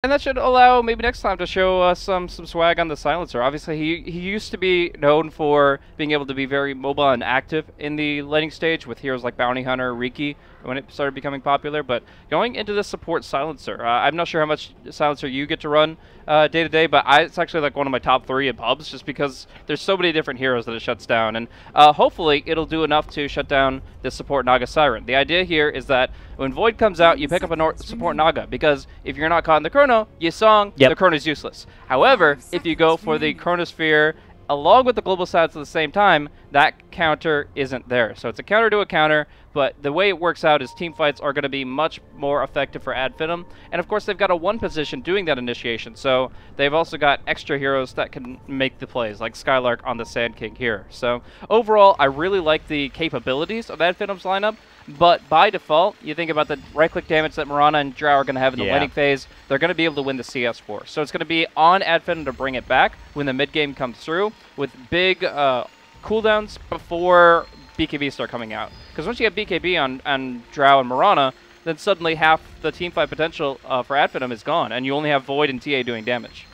And that should allow maybe next time to show some swag on the silencer. Obviously, he used to be known for being able to be very mobile and active in the laning stage with heroes like Bounty Hunter, Riki, when it started becoming popular. But going into the support silencer, I'm not sure how much silencer you get to run day to day, but it's actually like one of my top 3 in pubs, just because there's so many different heroes that it shuts down, and hopefully it'll do enough to shut down the support Naga Siren. The idea here is that when Void comes out, you pick up a support Naga, because if you're not caught in the Chrono, you song, the Chrono is useless. However, if you go for the Chronosphere along with the global stats at the same time, that counter isn't there. So it's a counter to a counter, but the way it works out is team fights are going to be much more effective for Finem. And of course, they've got a 1 position doing that initiation, so they've also got extra heroes that can make the plays, like Skylark on the Sand King here. So overall, I really like the capabilities of Fim's lineup. But by default, you think about the right-click damage that Mirana and Drow are going to have in the laning phase, they're going to be able to win the CS war. So it's going to be on Finem to bring it back when the mid-game comes through with big cooldowns before BKB start coming out. Because once you get BKB on Drow and Mirana, then suddenly half the teamfight potential for Finem is gone, and you only have Void and TA doing damage.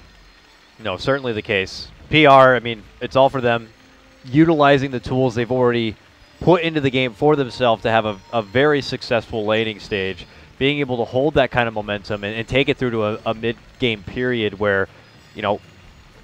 No, certainly the case. PR, I mean, it's all for them. Utilizing the tools they've already put into the game for themselves to have a very successful laning stage, being able to hold that kind of momentum and take it through to a mid-game period where, you know,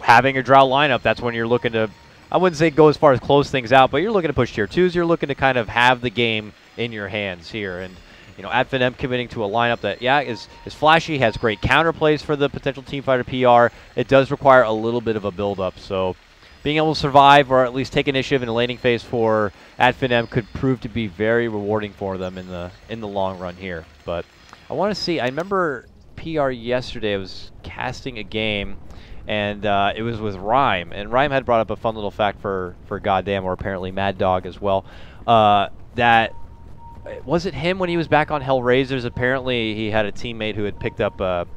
having a Drow lineup, that's when you're looking to, I wouldn't say go as far as close things out, but you're looking to push tier 2s, you're looking to kind of have the game in your hands here. And, you know, Finem committing to a lineup that, is flashy, has great counterplays for the potential teamfighter PR. It does require a little bit of a build-up, so being able to survive or at least take initiative in the laning phase for Finem could prove to be very rewarding for them in the long run here. But I want to see, I remember PR yesterday, I was casting a game, and it was with Rhyme, and Rhyme had brought up a fun little fact for Goddamn, or apparently Mad Dog as well, that was it him when he was back on Hellraisers? Apparently he had a teammate who had picked up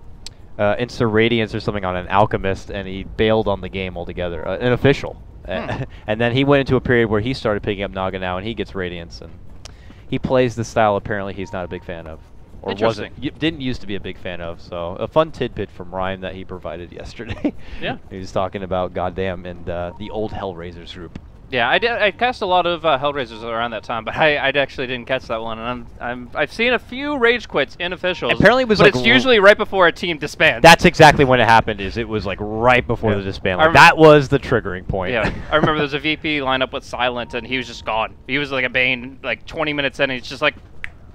Insta Radiance or something on an Alchemist, and he bailed on the game altogether, an official. And then he went into a period where he started picking up Naga now, and he gets Radiance, and he plays the style apparently he's not a big fan of, or didn't used to be a big fan of. So a fun tidbit from Ryan that he provided yesterday. Yeah, he was talking about Goddamn and the old Hellraisers group. Yeah, I cast a lot of Hellraisers around that time, but I actually didn't catch that one, and I've seen a few rage quits in officials. Apparently, it was but like it's usually right before a team disbands. That's exactly when it happened. It was like right before the disband. Like, that was the triggering point. Yeah, I remember there was a VP lineup with Silent, and he was just gone. He was like a Bane, like 20 minutes in, and he's just like,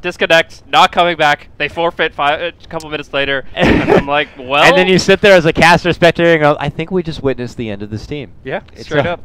disconnect, not coming back. They forfeit a couple minutes later, and I'm like, well. And then you sit there as a caster spectator and go, I think we just witnessed the end of this team. Yeah, straight up.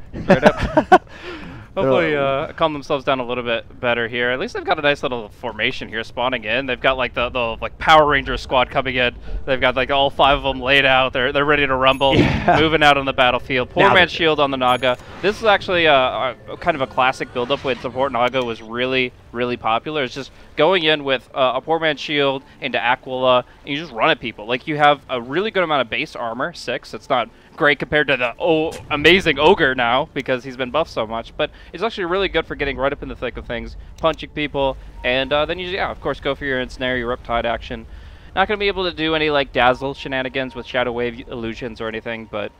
Hopefully calm themselves down a little bit better here. At least they've got a nice little formation here spawning in. They've got like the like Power Ranger squad coming in. They've got like all 5 of them laid out. They're ready to rumble, moving out on the battlefield. Poor Man's Shield on the Naga. This is actually kind of a classic build-up when support Naga was really popular. It's just going in with a Poor Man's Shield into Aquila, and you just run at people. Like, you have a really good amount of base armor, 6. It's not great compared to the amazing Ogre now, because he's been buffed so much, but it's actually really good for getting right up in the thick of things, punching people, and then you, of course, go for your ensnare, your Riptide action. Not going to be able to do any, like, Dazzle shenanigans with Shadow Wave illusions or anything, but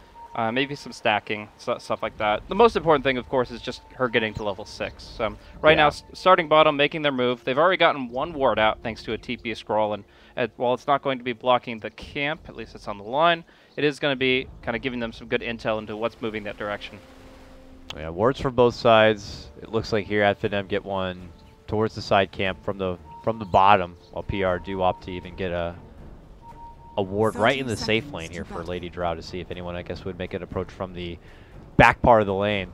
maybe some stacking, stuff like that. The most important thing, of course, is just her getting to level 6. So right now, starting bottom, making their move. They've already gotten 1 ward out thanks to a TP scroll, and while it's not going to be blocking the camp, at least it's on the line, it is going to be kind of giving them some good intel into what's moving that direction. Yeah, wards from both sides. It looks like here Finem get one towards the side camp from the bottom, while PR do opt to even get a ward right in the safe lane here for Lady Drow to see if anyone, I guess, would make an approach from the back part of the lane.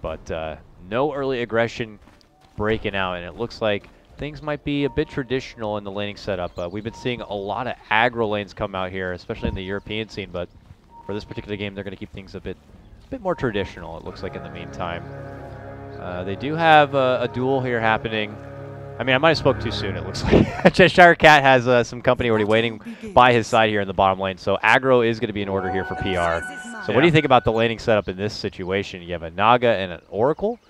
But no early aggression breaking out, and it looks like things might be a bit traditional in the laning setup. We've been seeing a lot of aggro lanes come out here, especially in the European scene, but for this particular game, they're going to keep things a bit more traditional, it looks like, in the meantime. They do have a duel here happening. I mean, I might have spoke too soon, it looks like. Cheshire Cat has some company already waiting by his side here in the bottom lane, so aggro is going to be in order here for PR. So what do you think about the laning setup in this situation? You have a Naga and an Oracle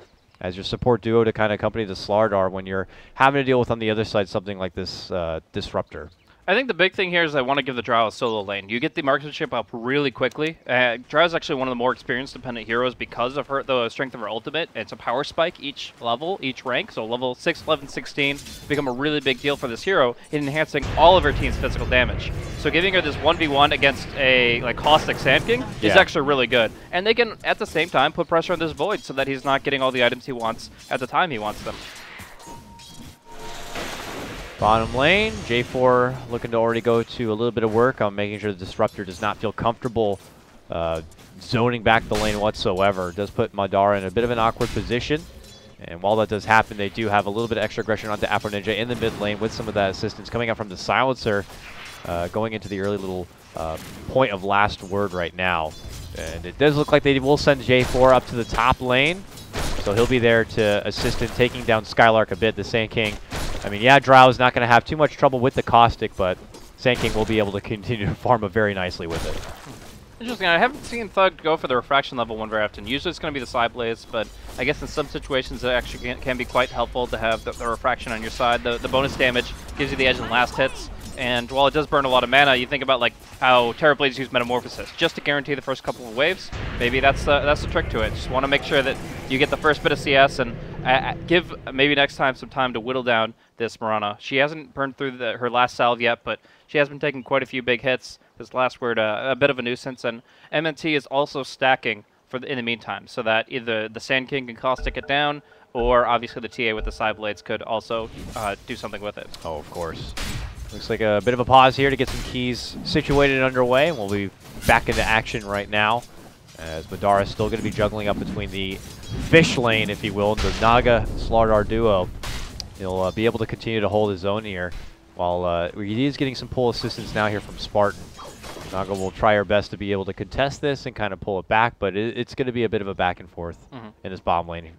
as your support duo to kind of accompany the Slardar when you're having to deal with, on the other side, something like this Disruptor. I think the big thing here is I want to give the Drow a solo lane. You get the marksmanship up really quickly. Drow is actually one of the more experience dependent heroes because of the strength of her ultimate. It's a power spike each level, each rank. So level 6, 11, 16 become a really big deal for this hero in enhancing all of her team's physical damage. So giving her this 1v1 against a caustic Sand King is actually really good. And they can at the same time put pressure on this Void so that he's not getting all the items he wants at the time he wants them. Bottom lane, J4 looking to already go to a little bit of work on making sure the Disruptor does not feel comfortable zoning back the lane whatsoever. It does put Madara in a bit of an awkward position. And while that does happen, they do have a little bit of extra aggression onto Afro Ninja in the mid lane with some of that assistance coming up from the Silencer, going into the early little point of last word right now. And it does look like they will send J4 up to the top lane. So he'll be there to assist in taking down Skylark a bit, the Sand King. I mean, yeah, Drow is not going to have too much trouble with the Caustic, but Sand King will be able to continue to farm very nicely with it. Interesting. I haven't seen Thug go for the refraction level one very often. Usually it's going to be the side blaze, but I guess in some situations it actually can be quite helpful to have the refraction on your side. The bonus damage gives you the edge in last hits. And while it does burn a lot of mana, you think about like how Terra Blades use Metamorphosis just to guarantee the first couple of waves. Maybe that's the trick to it. Just want to make sure that you get the first bit of CS and give maybe next time some time to whittle down this Mirana. She hasn't burned through her last salve yet, but she has been taking quite a few big hits. This last word, a bit of a nuisance, and MNT is also stacking in the meantime, so that either the Sand King can caustic it down, or obviously the TA with the side blades could also do something with it. Oh, of course. Looks like a bit of a pause here to get some keys situated and underway, and we'll be back into action right now, as Madara is still going to be juggling up between the fish lane, if you will, and the Naga Slardar duo. He'll be able to continue to hold his own here, while he is getting some pull assistance now here from Spartan. Naga will try her best to be able to contest this and kind of pull it back, but it's going to be a bit of a back and forth in this bottom lane.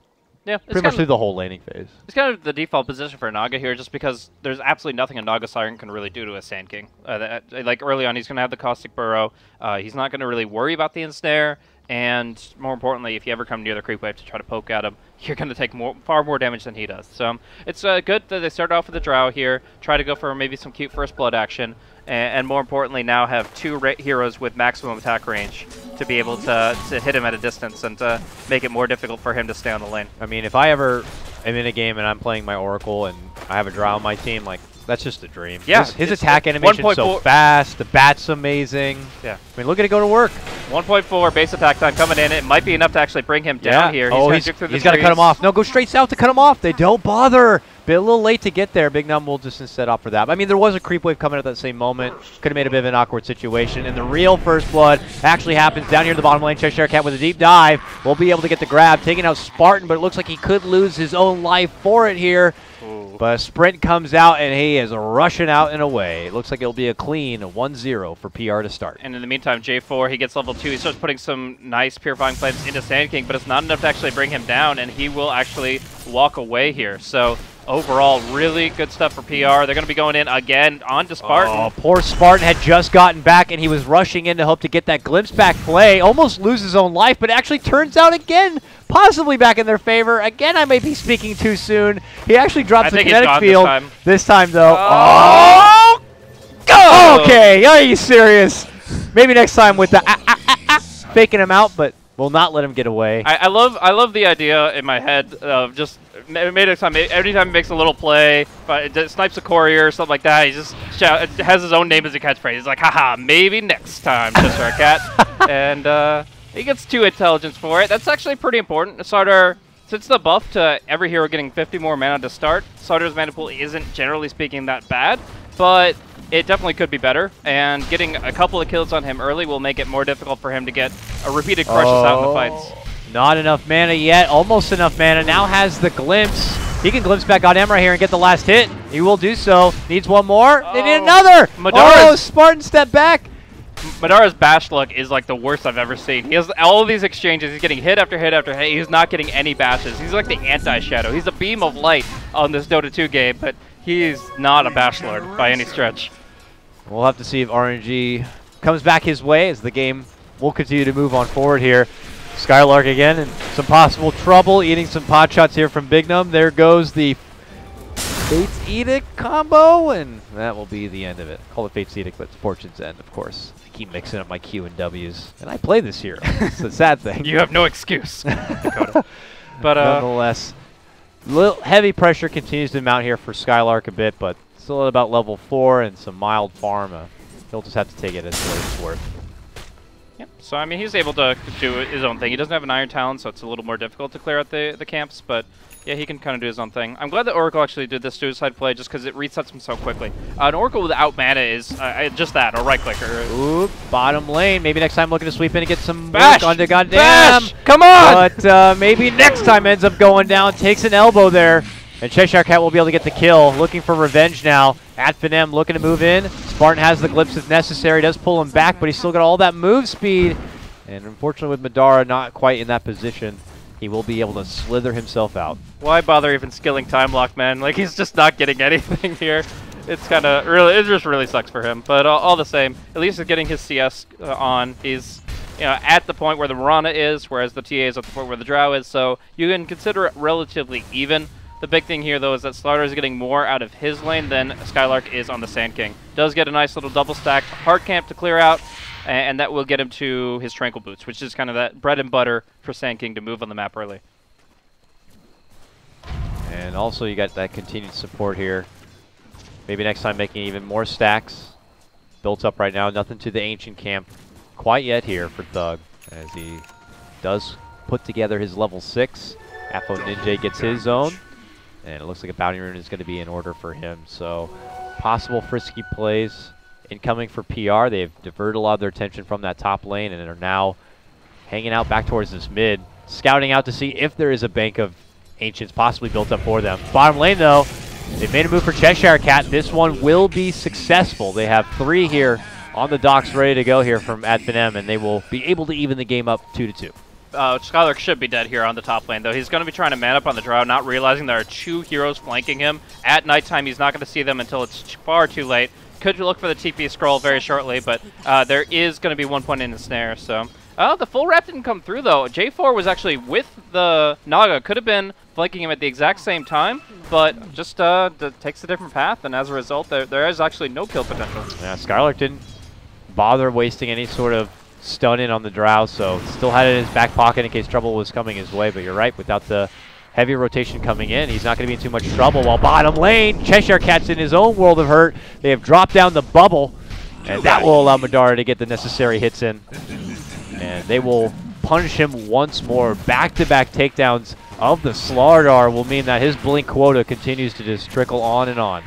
Yeah, pretty much through the whole laning phase. It's kind of the default position for Naga here, just because there's absolutely nothing a Naga Siren can really do to a Sand King. Like early on, he's going to have the Caustic Burrow. He's not going to really worry about the ensnare, and more importantly, if you ever come near the creep wave to try to poke at him, you're going to take far more damage than he does. So it's good that they start off with the Drow here, try to go for maybe some cute first blood action, and more importantly now have two heroes with maximum attack range to be able to hit him at a distance and to make it more difficult for him to stay on the lane. I mean, if I ever am in a game and I'm playing my Oracle and I have a Drow on my team, like, that's just a dream. Yeah. His attack animation is so fast, the bat's amazing. Yeah. I mean, look at it go to work. 1.4 base attack time coming in. It might be enough to actually bring him down here. He's got to cut him off. No, go straight south to cut him off. They don't bother. Been a little late to get there. Big Num will just instead opt for that. I mean, there was a creep wave coming at that same moment. Could have made a bit of an awkward situation. And the real first blood actually happens down here in the bottom lane. Cheshire Cat with a deep dive will be able to get the grab, taking out Spartan, but it looks like he could lose his own life for it here. Ooh. But Sprint comes out, and he is rushing out and away. It looks like it'll be a clean 1-0 for PR to start. And in the meantime, J4, he gets level 2. He starts putting some nice Purifying Flames into Sand King, but it's not enough to actually bring him down, and he will actually walk away here. So overall, really good stuff for PR. They're going to be going in again onto Spartan. Oh, poor Spartan had just gotten back, and he was rushing in to hope to get that glimpse back play. Almost lose his own life, but it actually turns out again, possibly back in their favor. Again, I may be speaking too soon. He actually drops the kinetic field. This time, though. Oh! Go! Okay, are you serious? Maybe next time with the faking him out, but will not let him get away. I love the idea in my head of just anytime he makes a little play, but it snipes a courier or something like that, he just has his own name as a catchphrase. He's like, haha, maybe next time, Cheshire Cat. And he gets 2 intelligence for it. That's actually pretty important. Sardar, since the buff to every hero getting 50 more mana to start, Sardar's mana pool isn't generally speaking that bad, but it definitely could be better, and getting a couple of kills on him early will make it more difficult for him to get a repeated crushes out in the fights. Not enough mana yet, almost enough mana. Now has the glimpse. He can glimpse back on Emra here and get the last hit. He will do so. Needs one more. They need another. Spartan step back. Madara's bash luck is like the worst I've ever seen. He has all of these exchanges. He's getting hit after hit after hit. He's not getting any bashes. He's like the anti-shadow. He's a beam of light on this Dota 2 game, but he's not a bash lord by any stretch. We'll have to see if RNG comes back his way as the game will continue to move on forward here. Skylark again in some possible trouble, eating some pot shots here from Bignum. There goes the Fate's Edict combo, and that will be the end of it. Call it Fate's Edict, but it's Fortune's End, of course. I keep mixing up my Q and W's, and I play this hero. It's a sad thing. You have no excuse, Dakota. But nonetheless, little heavy pressure continues to mount here for Skylark a bit, but still at about level 4 and some mild farm. He'll just have to take it as what it's worth. Yep. So, I mean, he's able to do his own thing. He doesn't have an Iron Talon, so it's a little more difficult to clear out the camps, but yeah, he can kind of do his own thing. I'm glad that Oracle actually did this suicide play just because it resets him so quickly. An Oracle without mana is just that, a right-clicker. Ooh, bottom lane. Maybe next time looking to sweep in and get some Bash! work onto goddamn. Bash! Come on! But maybe next time ends up going down. Takes an elbow there. And Cheshire Cat will be able to get the kill. Looking for revenge now. At Finem, looking to move in. Spartan has the glimpse if necessary. Does pull him back, but he's still got all that move speed. And unfortunately with Madara not quite in that position, he will be able to slither himself out. Why bother even skilling Time Lock, man? Like, he's just not getting anything here. It's kind of really, it just really sucks for him. But all the same, at least he's getting his CS on. He's, you know, at the point where the Mirana is, whereas the TA is at the point where the Drow is. So you can consider it relatively even. The big thing here, though, is that Slaughter is getting more out of his lane than Skylark is on the Sand King. Does get a nice little double stacked hard camp to clear out, and that will get him to his Tranquil Boots, which is kind of that bread and butter for Sand King to move on the map early. And also you got that continued support here. Maybe next time making even more stacks. Built up right now. Nothing to the Ancient Camp quite yet here for Thug, as he does put together his level 6. Afo Ninja gets his own. And it looks like a Bounty Rune is going to be in order for him. So possible frisky plays incoming for PR. They've diverted a lot of their attention from that top lane and are now hanging out back towards this mid. Scouting out to see if there is a bank of Ancients possibly built up for them. Bottom lane, though, they've made a move for Cheshire Cat. This one will be successful. They have 3 here on the docks ready to go here from Finem, and they will be able to even the game up 2-2. Skylark should be dead here on the top lane, though. He's going to be trying to man up on the Drow, not realizing there are 2 heroes flanking him. At nighttime, he's not going to see them until it's far too late. Could look for the TP scroll very shortly, but there is going to be 1 point in the snare, so... the full wrap didn't come through, though. J4 was actually with the Naga. Could have been flanking him at the exact same time, but just takes a different path, and as a result, there is actually no kill potential. Yeah, Skylark didn't bother wasting any sort of stun in on the Drow, so still had it in his back pocket in case trouble was coming his way. But you're right, without the heavy rotation coming in, he's not going to be in too much trouble. While bottom lane, Cheshire Cat's in his own world of hurt. They have dropped down the bubble, and that will allow Madara to get the necessary hits in. And they will punish him once more. Back-to-back takedowns of the Slardar will mean that his blink quota continues to just trickle on and on.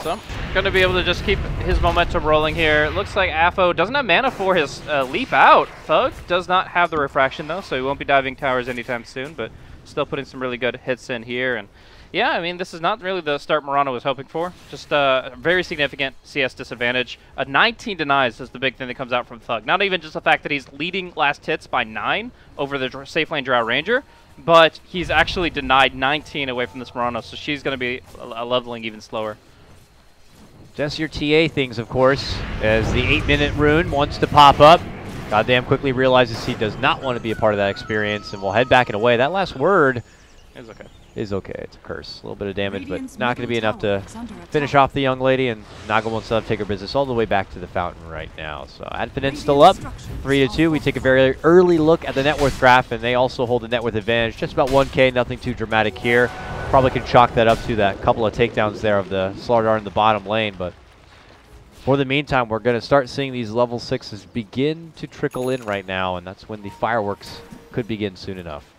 So, going to be able to just keep his momentum rolling here. It looks like Afo doesn't have mana for his leap out. Thug does not have the refraction, though, so he won't be diving towers anytime soon, but still putting some really good hits in here. And yeah, I mean, this is not really the start Murano was hoping for. Just a very significant CS disadvantage. 19 denies is the big thing that comes out from Thug. Not even just the fact that he's leading last hits by 9 over the safe lane Drow Ranger, but he's actually denied 19 away from this Murano, so she's going to be leveling even slower. Just your TA things, of course, as the 8-minute rune wants to pop up. Goddamn quickly realizes he does not want to be a part of that experience and will head back and away. That last word is okay. It's a curse. A little bit of damage, but not going to be enough to finish off the young lady, and Naga wants to take her business all the way back to the fountain right now. So Adfinit's still up, 3-2. We take a very early look at the net worth graph, and they also hold the net worth advantage. Just about 1K, nothing too dramatic here. Probably could chalk that up to that couple of takedowns there of the Slardar in the bottom lane, but for the meantime, we're going to start seeing these level 6s begin to trickle in right now, and that's when the fireworks could begin soon enough.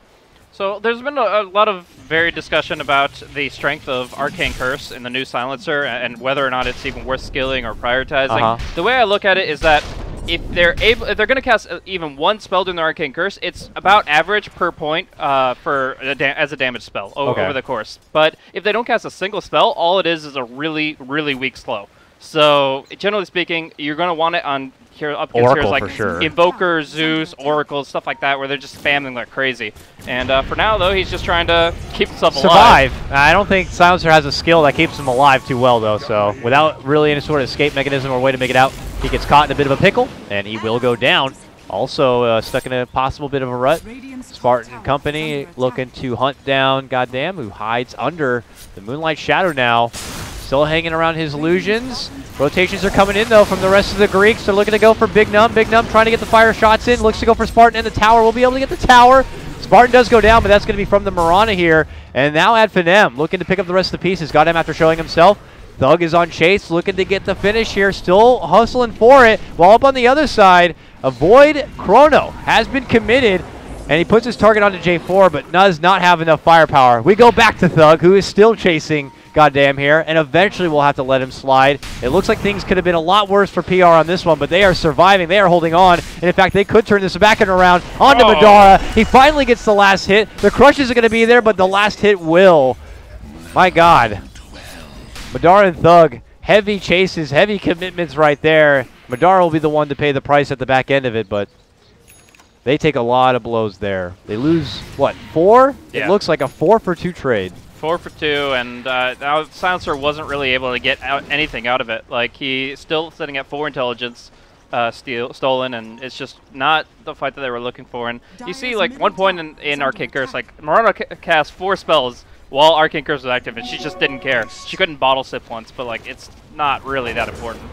So there's been a lot of varied discussion about the strength of Arcane Curse in the new Silencer and whether or not it's even worth skilling or prioritizing. The way I look at it is that if they're going to cast even 1 spell during the Arcane Curse, it's about average per point as a damage spell over the course. But if they don't cast a single spell, all it is a really, really weak slow. So generally speaking, you're going to want it on up against heroes like Invoker, Zeus, Oracle, stuff like that, where they're just spamming like crazy. And for now, though, he's just trying to keep himself alive. I don't think Silencer has a skill that keeps him alive too well, though. So without really any sort of escape mechanism or way to make it out, he gets caught in a bit of a pickle, and he will go down. Also stuck in a possible bit of a rut. Spartan Company looking to hunt down Goddamn, who hides under the Moonlight Shadow now. Still hanging around his illusions. Rotations are coming in, though, from the rest of the Greeks. They're looking to go for Big Num. Big Num trying to get the fire shots in. Looks to go for Spartan and the tower. We'll be able to get the tower. Spartan does go down, but that's going to be from the Mirana here. And now at Finem, looking to pick up the rest of the pieces. Got him after showing himself. Thug is on chase, looking to get the finish here. Still hustling for it. While up on the other side, Avoid Chrono has been committed. And he puts his target onto J4, but does not have enough firepower. We go back to Thug, who is still chasing Goddamn here, and eventually we'll have to let him slide. It looks like things could have been a lot worse for PR on this one, but they are surviving. They are holding on. And in fact, they could turn this back and around onto Madara. He finally gets the last hit. The crushes are going to be there, but the last hit will. My God. Madara and Thug, heavy chases, heavy commitments right there. Madara will be the one to pay the price at the back end of it, but they take a lot of blows there. They lose, what, 4? Yeah. It looks like a 4-for-2 trade. 4 for 2, and now Silencer wasn't really able to get anything out of it. Like, he's still sitting at 4 intelligence stolen, and it's just not the fight that they were looking for. And you see, like, one point in Arcane Curse, like, Mirana cast 4 spells while Arcane Curse was active, and she just didn't care. She couldn't bottle sip once, but, like, it's not really that important.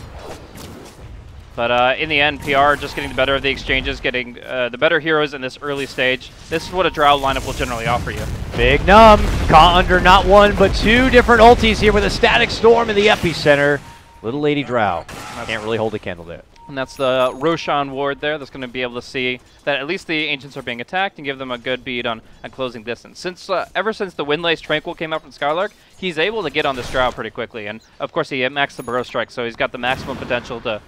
But in the end, PR just getting the better of the exchanges, getting the better heroes in this early stage. This is what a Drow lineup will generally offer you. Big Num caught under not 1, but 2 different ultis here with a Static Storm in the epicenter. Little Lady Drow can't really hold a candle there. And that's the Roshan ward there that's going to be able to see that at least the Ancients are being attacked and give them a good bead on closing distance. Since ever since the Windlace Tranquil came out from Skylark, he's able to get on this Drow pretty quickly. And of course he maxed the Burrow Strike, so he's got the maximum potential to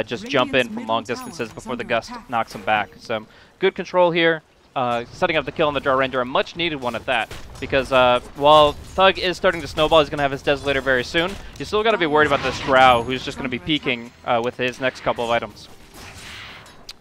just jump in from long distances before the Gust knocks him back. So good control here. Setting up the kill on the Drow Ranger, a much needed one at that. Because while Thug is starting to snowball, he's going to have his Desolator very soon. You still got to be worried about this Drow, who's just going to be peeking with his next couple of items.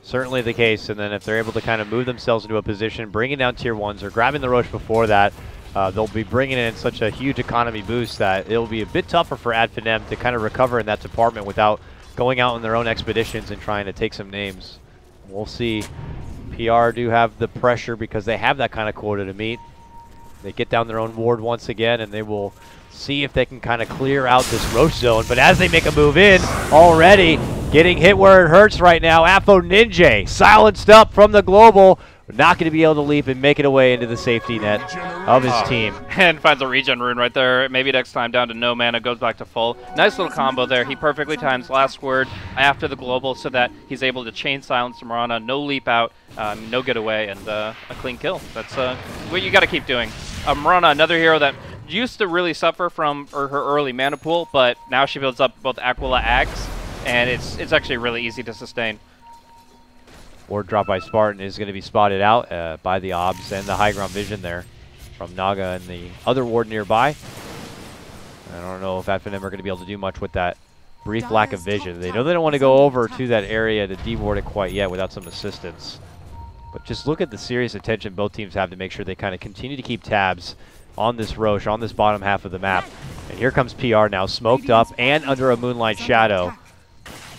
Certainly the case, and then if they're able to kind of move themselves into a position, bringing down tier 1s or grabbing the Roche before that, they'll be bringing in such a huge economy boost that it'll be a bit tougher for Finem to kind of recover in that department without going out on their own expeditions and trying to take some names. We'll see. PR do have the pressure because they have that kind of quota to meet. They get down their own ward once again, and they will see if they can kind of clear out this Roche zone. But as they make a move in, already getting hit where it hurts right now, Afo Ninja silenced up from the global. Not going to be able to leap and make it away into the safety net of his team. And finds a regen rune right there. Maybe next time down to no mana, goes back to full. Nice little combo there. He perfectly times last word after the global so that he's able to chain silence Mirana. No leap out, no get away, and a clean kill. That's what you got to keep doing. Mirana, another hero that used to really suffer from her early mana pool, but now she builds up both Aquila Axe, and it's actually really easy to sustain. Ward drop by Spartan is going to be spotted out by the Obs and the high ground vision there from Naga and the other ward nearby. I don't know if Finem are going to be able to do much with that brief lack of vision. They know they don't want to go over to that area to deward it quite yet without some assistance. But just look at the serious attention both teams have to make sure they kind of continue to keep tabs on this Roche, on this bottom half of the map. And here comes PR now, smoked up and under a Moonlight Shadow.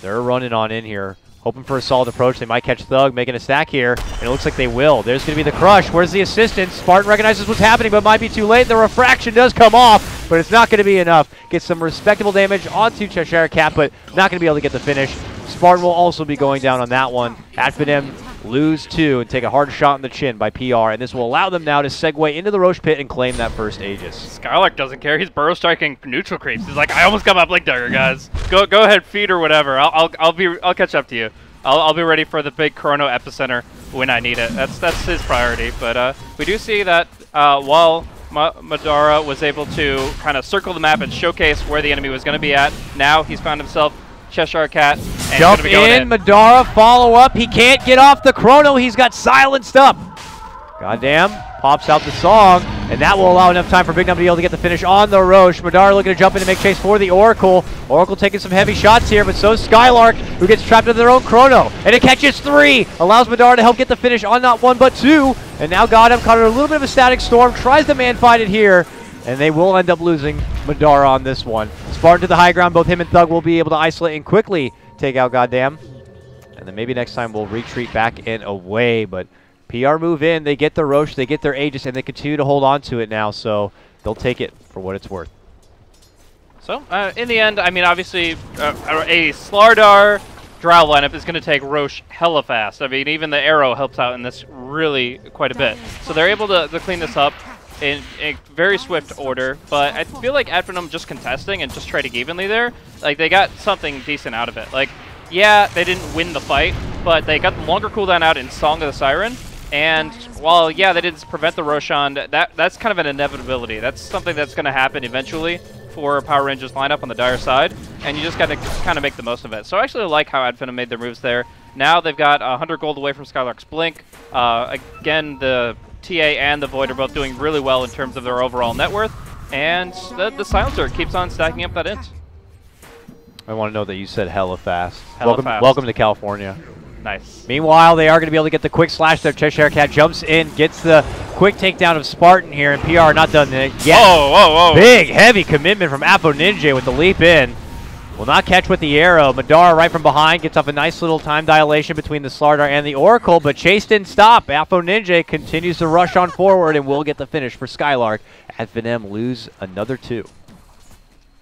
They're running on in here. Hoping for a solid approach. They might catch Thug, making a stack here, and it looks like they will. There's going to be the crush. Where's the assistance? Spartan recognizes what's happening, but might be too late. The refraction does come off, but it's not going to be enough. Gets some respectable damage onto Cheshire Cat, but not going to be able to get the finish. Spartan will also be going down on that one. Finem lose 2 and take a hard shot in the chin by PR, and this will allow them now to segue into the Roche pit and claim that first Aegis. Skylark doesn't care. He's burrow striking neutral creeps. He's like, I almost got my Blink Dagger, guys. Go ahead, feed or whatever. I'll catch up to you. I'll be ready for the big Chrono epicenter when I need it. That's his priority. But we do see that while Madara was able to kind of circle the map and showcase where the enemy was going to be at, now he's found himself Cheshire Cat. And jump in, Madara, follow up. He can't get off the Chrono. He's got silenced up. Goddamn, pops out the song, and that will allow enough time for Big Num to be able to get the finish on the Roche. Madara looking to jump in to make chase for the Oracle. Oracle taking some heavy shots here, but so is Skylark, who gets trapped into their own Chrono. And it catches 3, allows Madara to help get the finish on not 1 but 2. And now Goddamn caught a little bit of a Static Storm, tries to man-fight it here, and they will end up losing Madara on this one. Spartan to the high ground, both him and Thug will be able to isolate and quickly take out Goddamn. and then maybe next time we'll retreat back and away. But PR move in, they get the Roche, they get their Aegis, and they continue to hold on to it now, so they'll take it for what it's worth. So, in the end, I mean, obviously, a Slardar Drow lineup is going to take Roche hella fast. I mean, even the arrow helps out in this really quite a bit. So they're able to clean this up in a very swift order, but I feel like Finem just contesting and just trading evenly there, like, they got something decent out of it. Like, yeah, they didn't win the fight, but they got the longer cooldown out in Song of the Siren, and while, yeah, they didn't prevent the Roshan, that's kind of an inevitability. That's something that's going to happen eventually for Power Rangers lineup on the Dire side, and you just got to kind of make the most of it. So I actually like how Finem made their moves there. Now they've got 100 gold away from Skylark's Blink. Again, the TA and the Void are both doing really well in terms of their overall net worth, and the Silencer keeps on stacking up that int. I want to know that you said hella fast. Hella fast. Welcome to California. Nice. Meanwhile, they are going to be able to get the quick slash there. Cheshire Cat jumps in, gets the quick takedown of Spartan here, and PR not done yet. Whoa, whoa, whoa. Big, heavy commitment from Apo Ninja with the leap in. Will not catch with the arrow. Madara right from behind gets off a nice little time dilation between the Slardar and the Oracle, but Chase didn't stop. Apo Ninja continues to rush on forward and will get the finish for Skylark. Finem lose another 2.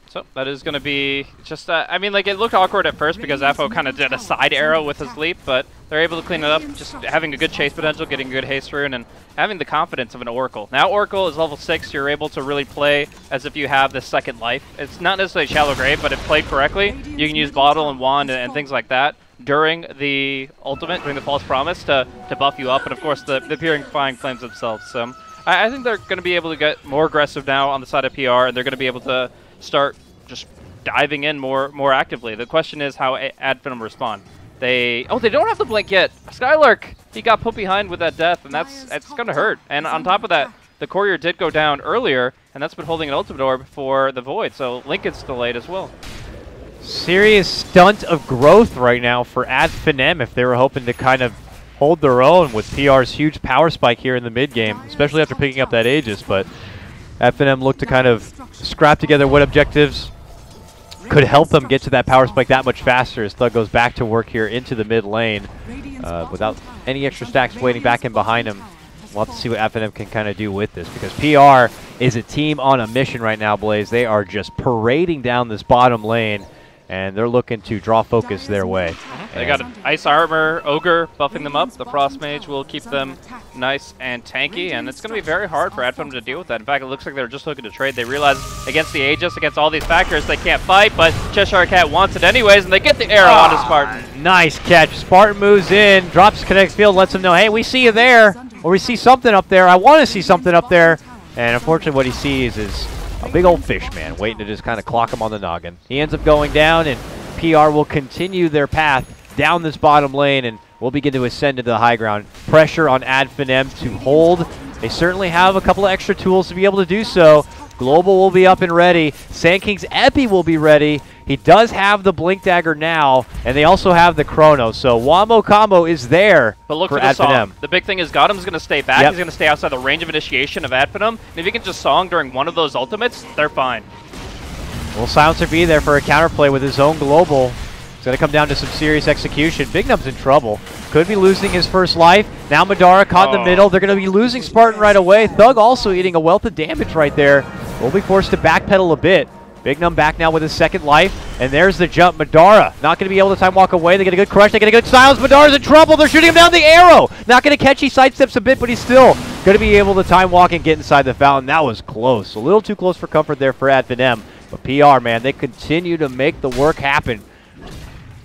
So that is going to be just, I mean, like, it looked awkward at first because Apo kind of did a side arrow with his leap, but they're able to clean it up, just having a good chase potential, getting a good haste rune, and having the confidence of an Oracle. Now Oracle is level 6, you're able to really play as if you have this second life. It's not necessarily Shallow Grave, but if played correctly, you can use Bottle and Wand and things like that during the ultimate, during the False Promise to buff you up, and of course the Purifying Flames themselves. So I think they're going to be able to get more aggressive now on the side of PR, and they're going to be able to start just diving in more actively. The question is how Finem respond. They don't have the blink yet. Skylark, he got put behind with that death, and that's going to hurt. And on top of that, the courier did go down earlier, and that's been holding an ultimate orb for the Void, so Lincoln's delayed as well. Serious stunt of growth right now for Finem if they were hoping to kind of hold their own with PR's huge power spike here in the mid game, especially after picking up that Aegis. But Finem looked to kind of scrap together what objectives could help them get to that power spike that much faster as Thug goes back to work here into the mid lane without any extra stacks waiting back in behind him. We'll have to see what Finem can kind of do with this, because PR is a team on a mission right now, Blaze. They are just parading down this bottom lane, and they're looking to draw focus their way. They got an Ice Armor Ogre buffing them up. The Frost Mage will keep them nice and tanky, and it's going to be very hard for Finem to deal with that. In fact, it looks like they're just looking to trade. They realize against the Aegis, against all these factors, they can't fight, but Cheshire Cat wants it anyways, and they get the arrow onto Spartan. Nice catch. Spartan moves in, drops Connect Field, lets them know, hey, we see you there, or we see something up there. I want to see something up there. And unfortunately, what he sees is a big old fish man waiting to just kind of clock him on the noggin. He ends up going down, and PR will continue their path down this bottom lane, and we'll begin to ascend into the high ground. Pressure on Finem to hold. They certainly have a couple of extra tools to be able to do so. Global will be up and ready. Sand King's Epi will be ready. He does have the Blink Dagger now, and they also have the Chrono. So Wamo combo is there. But look for the song. The big thing is Gotham's going to stay back. Yep. He's going to stay outside the range of initiation of Finem. And if he can just song during one of those ultimates, they're fine. Will Silencer be there for a counterplay with his own Global? It's going to come down to some serious execution. Big Num's in trouble. Could be losing his first life. Now Madara caught in the middle. They're going to be losing Spartan right away. Thug also eating a wealth of damage right there. Will be forced to backpedal a bit. Big Num back now with his second life. And there's the jump. Madara not going to be able to time walk away. They get a good crush. They get a good silence. Madara's in trouble. They're shooting him down the arrow. Not going to catch. He sidesteps a bit, but he's still going to be able to time walk and get inside the fountain. That was close. A little too close for comfort there for Finem. But PR, man, they continue to make the work happen.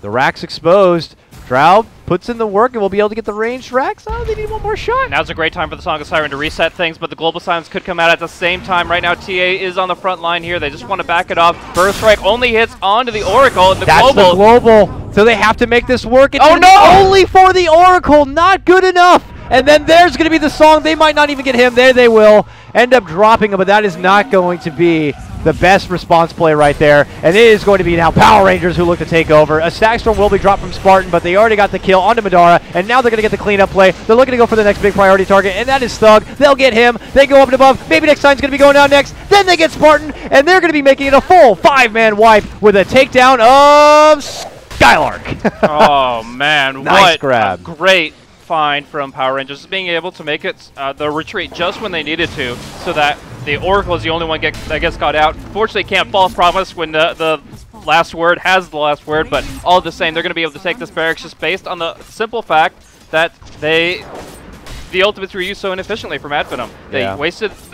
The rack's exposed. Drow puts in the work and will be able to get the ranged racks. Oh, they need one more shot. Now's a great time for the Song of Siren to reset things, but the Global Silence could come out at the same time. Right now, TA is on the front line here. They just want to back it off. First Strike only hits onto the Oracle. And That's the Global. So they have to make this work. It's only for the Oracle. Not good enough. And then there's going to be the Song. They might not even get him. There they will end up dropping him, but that is not going to be the best response play right there. And it is going to be now Power Rangers who look to take over. A Stack Storm will be dropped from Spartan, but they already got the kill onto Madara, and now they're going to get the cleanup play. They're looking to go for the next big priority target, and that is Thug. They'll get him. They go up and above. Maybe next time's going to be going down next. Then they get Spartan, and they're going to be making it a full 5-man wipe with a takedown of Skylark! Oh, man. Nice what grab. A great find from Power Rangers, being able to make it the retreat just when they needed to, so that the Oracle is the only one that gets caught out. Fortunately, can't false promise when the last word has the last word, but all the same, they're going to be able to take this barracks just based on the simple fact that the ultimates were used so inefficiently from Finem. They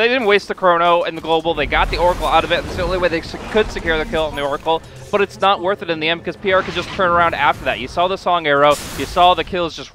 didn't waste the chrono and the global. They got the Oracle out of it. It's the only way they could secure the kill on the Oracle, but it's not worth it in the end because PR could just turn around after that. You saw the song arrow. You saw the kills just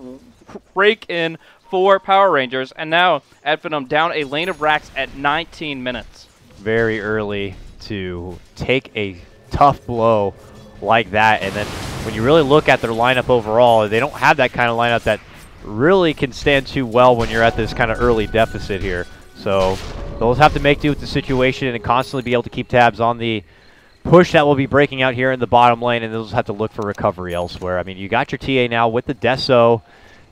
rake in for Power Rangers, and now Finem down a lane of racks at 19 minutes. Very early to take a tough blow like that, and then when you really look at their lineup overall, they don't have that kind of lineup that really can stand too well when you're at this kind of early deficit here. So they'll have to make do with the situation and constantly be able to keep tabs on the push that will be breaking out here in the bottom lane, and they'll just have to look for recovery elsewhere. I mean, you got your TA now with the Deso.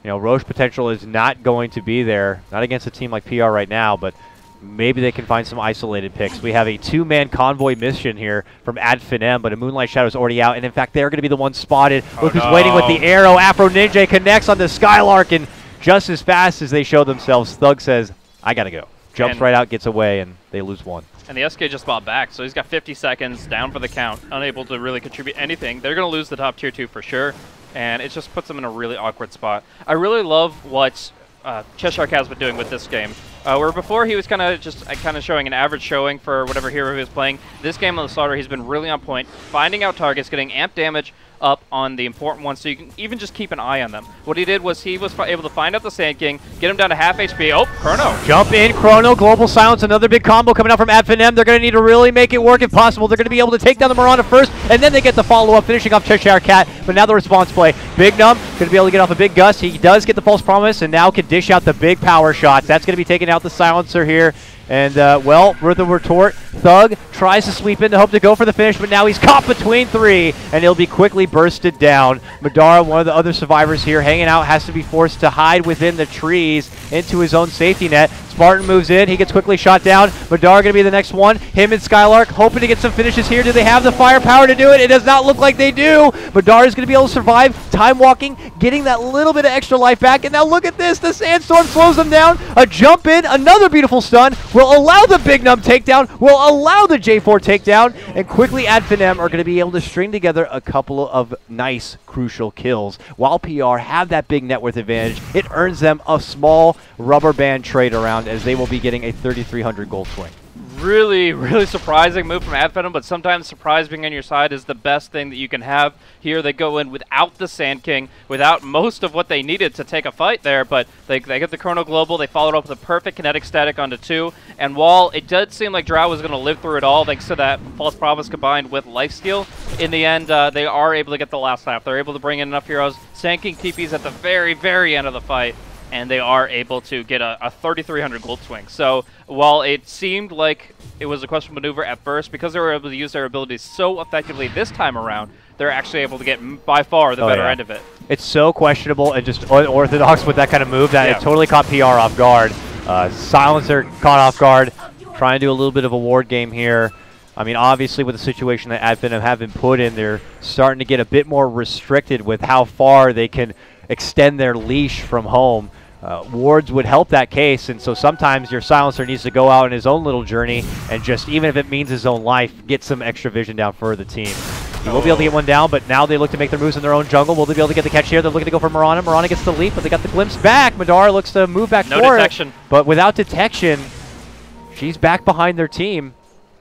You know, Roche potential is not going to be there, not against a team like PR right now, but maybe they can find some isolated picks. We have a two-man convoy mission here from Finem, but a Moonlight Shadow is already out, and in fact, they're going to be the one spotted. Look who's waiting with the arrow. Afro Ninja connects on the Skylark, and just as fast as they show themselves, Thug says, I got to go. Jumps right out, gets away, and they lose one. And the SK just bought back, so he's got 50 seconds, down for the count, unable to really contribute anything. They're going to lose the top tier 2 for sure, and it just puts them in a really awkward spot. I really love what Cheshire Cat's been doing with this game. Where before he was kind of showing an average showing for whatever hero he was playing. This game on the Slaughter, he's been really on point, finding out targets, getting amp damage up on the important ones, so you can even just keep an eye on them. What he did was he was able to find out the Sand King, get him down to half HP. Oh, Chrono. Jump in, Chrono, Global Silence, another big combo coming out from Finem. They're going to need to really make it work if possible. They're going to be able to take down the Miranda first, and then they get the follow-up, finishing off Cheshire Cat. But now the response play. Big Num going to be able to get off a big gust. He does get the false promise, and now can dish out the big power shots. That's going to be taking out the silencer here. And, well, with the retort, Thug tries to sweep in to hope to go for the finish, but now he's caught between three, and he'll be quickly bursted down. Madara, one of the other survivors here, hanging out, has to be forced to hide within the trees into his own safety net. Spartan moves in. He gets quickly shot down. Madara going to be the next one. Him and Skylark hoping to get some finishes here. Do they have the firepower to do it? It does not look like they do. Madara is going to be able to survive. Time walking, getting that little bit of extra life back. And now look at this. The Sandstorm slows them down. A jump in. Another beautiful stun. Will allow the Big Num takedown. Will allow the J4 takedown. And quickly Finem are going to be able to string together a couple of nice, crucial kills. While PR have that big net worth advantage, it earns them a small rubber band trade around, as they will be getting a 3,300 gold swing. Really, really surprising move from Finem, but sometimes surprise being on your side is the best thing that you can have. Here they go in without the Sand King, without most of what they needed to take a fight there, but they get the Chrono Global, they followed up with a perfect kinetic static onto 2, and while it did seem like Drow was going to live through it all thanks to that False Promise combined with Lifesteal, in the end they are able to get the last half. They're able to bring in enough heroes. Sand King TPs at the very, very end of the fight, and they are able to get a 3,300 gold swing. So while it seemed like it was a questionable maneuver at first, because they were able to use their abilities so effectively this time around, they're actually able to get by far the better end of it. It's so questionable and just unorthodox with that kind of move that it totally caught PR off guard. Silencer caught off guard, trying to do a little bit of a ward game here. I mean, obviously with the situation that Finem have been put in, they're starting to get a bit more restricted with how far they can extend their leash from home. Wards would help that case, and so sometimes your silencer needs to go out on his own little journey and just, even if it means his own life, get some extra vision down for the team. He will be able to get one down, but now they look to make their moves in their own jungle. Will they be able to get the catch here? They're looking to go for Mirana. Mirana gets the leap, but they got the glimpse back. Madara looks to move back no forward. Detection. But without detection, she's back behind their team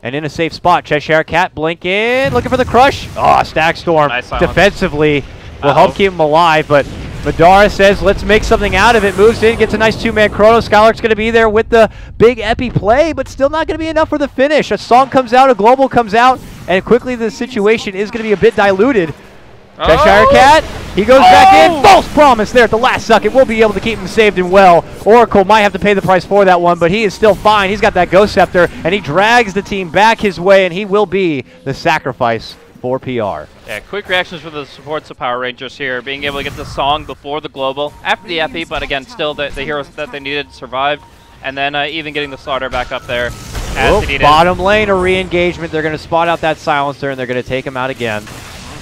and in a safe spot. Cheshire Cat blink in, looking for the crush. Oh, Stack Storm nice defensively will help keep him alive, but Madara says, let's make something out of it. Moves in, gets a nice two-man chrono. Skylark's going to be there with the big epi play, but still not going to be enough for the finish. A song comes out, a global comes out, and quickly the situation is going to be a bit diluted. Cheshire Cat, he goes back in. False promise there at the last second. We'll be able to keep him saved and well. Oracle might have to pay the price for that one, but he is still fine. He's got that Ghost Scepter, and he drags the team back his way, and he will be the sacrifice for PR. Yeah, quick reactions from the supports of Power Rangers here, being able to get the song before the global, after the epi, but again, still the heroes that they needed survived, and then even getting the Slaughter back up there as they needed. Bottom lane, a re-engagement. They're going to spot out that silencer, and they're going to take him out again.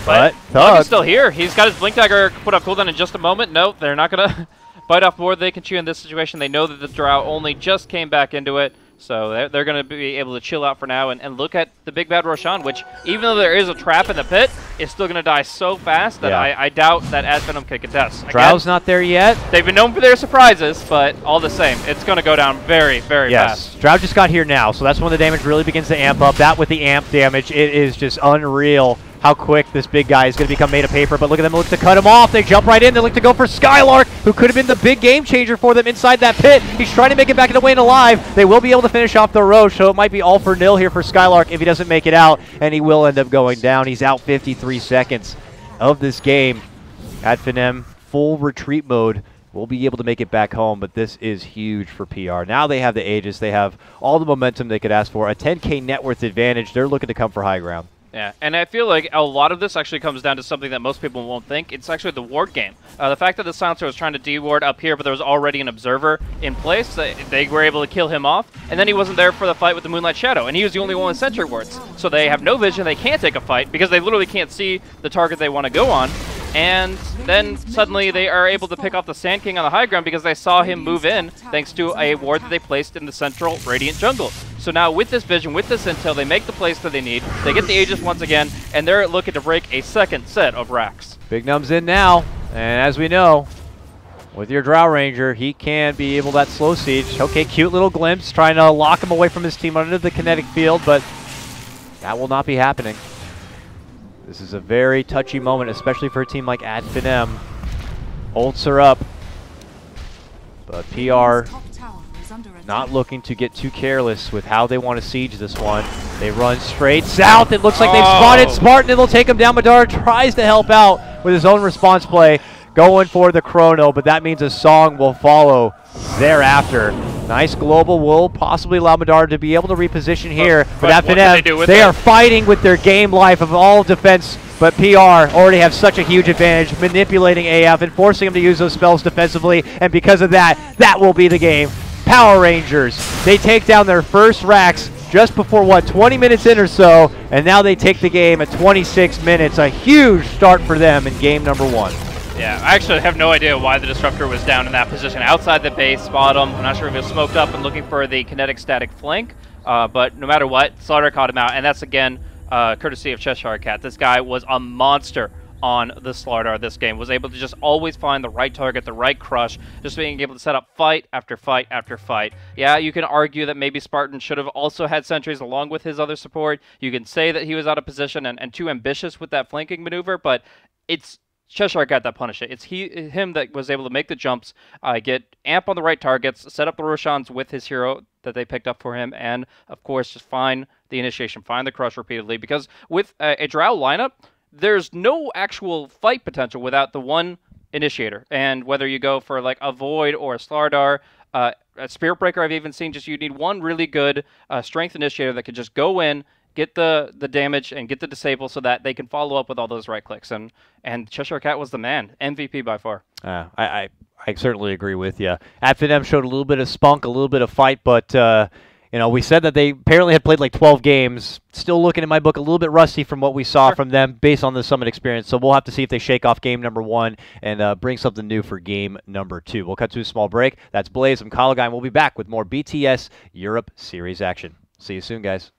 But Thug is Thug still here. He's got his Blink Dagger put up cooldown in just a moment. No, they're not going to bite off more than they can chew in this situation. They know that the Drow only just came back into it. So they're going to be able to chill out for now and look at the big bad Roshan, which, even though there is a trap in the pit, is still going to die so fast that I doubt that Finem can contest. Drow's not there yet. They've been known for their surprises, but all the same, it's going to go down very, very fast. Drow just got here now, so that's when the damage really begins to amp up. That with the amp damage, it is just unreal how quick this big guy is going to become made of paper. But look at them look to cut him off. They jump right in. They look to go for Skylark, who could have been the big game changer for them inside that pit. He's trying to make it back into Wayne alive. They will be able to finish off the Roche, so it might be all for nil here for Skylark if he doesn't make it out, and he will end up going down. He's out 53 seconds of this game. Finem, full retreat mode, will be able to make it back home, but this is huge for PR. Now they have the Aegis. They have all the momentum they could ask for. A 10K net worth advantage. They're looking to come for high ground. Yeah, and I feel like a lot of this actually comes down to something that most people won't think. It's actually the ward game. The fact that the Silencer was trying to de-ward up here, but there was already an Observer in place, they were able to kill him off, and then he wasn't there for the fight with the Moonlight Shadow, and he was the only one with Sentry wards. So they have no vision, they can't take a fight, because they literally can't see the target they want to go on. And then suddenly they are able to pick off the Sand King on the high ground because they saw him move in thanks to a ward that they placed in the central Radiant jungle. So now with this vision, with this intel, they make the place that they need. They get the Aegis once again, and they're looking to break a second set of racks. Big Num's in now, and as we know, with your Drow Ranger, he can be able that slow siege. Okay, cute little glimpse, trying to lock him away from his team under the kinetic field, but that will not be happening. This is a very touchy moment, especially for a team like Finem. Ults are up, but PR not looking to get too careless with how they want to siege this one. They run straight south. It looks like they've spotted Spartan, and they'll take him down. Madara tries to help out with his own response play, going for the chrono, but that means a song will follow thereafter. Nice global will possibly allow Madara to be able to reposition here. But Finem, they are fighting with their game life of all defense, but PR already have such a huge advantage, manipulating AF and forcing him to use those spells defensively, and because of that, that will be the game. Power Rangers, they take down their first racks just before, what, 20 minutes in or so, and now they take the game at 26 minutes. A huge start for them in game number 1. Yeah, I actually have no idea why the Disruptor was down in that position. Outside the base, bottom. I'm not sure if he was smoked up and looking for the kinetic static flank, but no matter what, Slaughter caught him out, and that's, again, courtesy of Cheshire Cat. This guy was a monster on the Slardar this game, was able to just always find the right target, the right crush, just being able to set up fight after fight after fight. Yeah, you can argue that maybe Spartan should have also had sentries along with his other support. You can say that he was out of position and too ambitious with that flanking maneuver, but it's Cheshire Cat that punished it. It's him that was able to make the jumps, get amp on the right targets, set up the Roshans with his hero that they picked up for him, and of course just find the initiation, find the crush repeatedly, because with a Drow lineup, there's no actual fight potential without the one initiator. And whether you go for like a Void or a Slardar, a Spirit Breaker I've even seen, just you need one really good strength initiator that can just go in, get the damage, and get the disable so that they can follow up with all those right clicks. And Cheshire Cat was the man. MVP by far. I certainly agree with you. Finem showed a little bit of spunk, a little bit of fight, but you know, we said that they apparently had played like 12 games. Still looking in my book a little bit rusty from what we saw from them based on the Summit experience. So we'll have to see if they shake off game number 1 and bring something new for game number 2. We'll cut to a small break. That's Blaze. I'm KotLGuy, and we'll be back with more BTS Europe Series action. See you soon, guys.